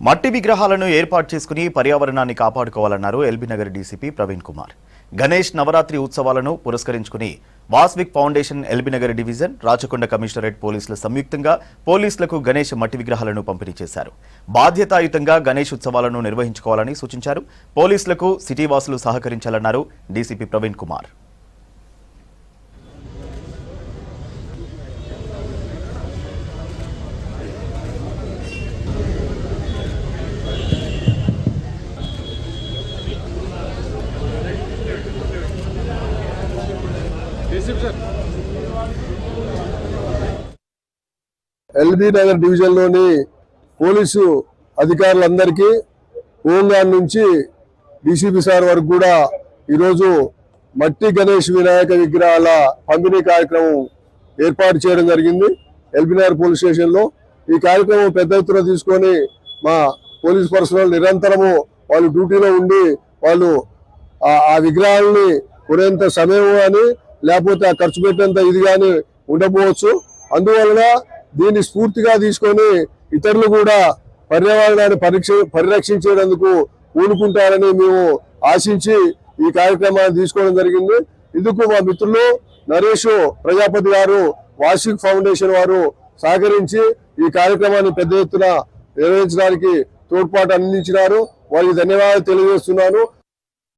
మట్టి విగ్రహాలను ఏర్పాటు చేసుకుని పర్యావరణాన్ని కాపాడుకోవాలన్నారు ఎల్బీ నగర్ డీసీపీ ప్రవీణ్ కుమార్. గణేష్ నవరాత్రి ఉత్సవాలను పురస్కరించుకుని Vasvik foundation LB Nagar division Rachakonda commissionerate పోలీసులు సంయుక్తంగా పోలీసులకు గణేష్ మట్టి విగ్రహాలను పంపిణీ చేశారు. బాధ్యతాయుతంగా గణేష్ ఉత్సవాలను నిర్వహించుకోవాలని సూచించారు. పోలీసులకు సిటీ వాసులు సహకరించాలన్నారు డీసీపీ ప్రవీణ్ కుమార్. ఎల్బీ నగర్ డివిజన్లోని పోలీసు అధికారులందరికీ హోంగార్డ్ నుంచి డీసీపీ సార్ వరకు కూడా ఈరోజు మట్టి గణేష్ వినాయక విగ్రహాల పంపిణీ కార్యక్రమం ఏర్పాటు చేయడం జరిగింది ఎల్బీ నగర్ పోలీస్ స్టేషన్లో. ఈ కార్యక్రమం పెద్ద ఎత్తున తీసుకొని మా పోలీస్ పర్సనల్ నిరంతరము వాళ్ళు డ్యూటీలో ఉండి వాళ్ళు ఆ విగ్రహాలని కొనేంత సమయం కానీ లేకపోతే ఆ ఖర్చు పెట్టేంత ఇది కానీ ఉండకపోవచ్చు. అందువలన దీన్ని స్ఫూర్తిగా తీసుకొని ఇతరులు కూడా పర్యావరణాన్ని పరిరక్షించేందుకు పూనుకుంటారని మేము ఆశించి ఈ కార్యక్రమాన్ని తీసుకోవడం జరిగింది. ఇందుకు మా మిత్రులు నరేష్ ప్రజాపతి గారు వాస్విక్ ఫౌండేషన్ వారు సహకరించి ఈ కార్యక్రమాన్ని పెద్ద ఎత్తున నిర్వహించడానికి తోడ్పాటు అందించినారు. వారికి ధన్యవాదాలు తెలియజేస్తున్నాను.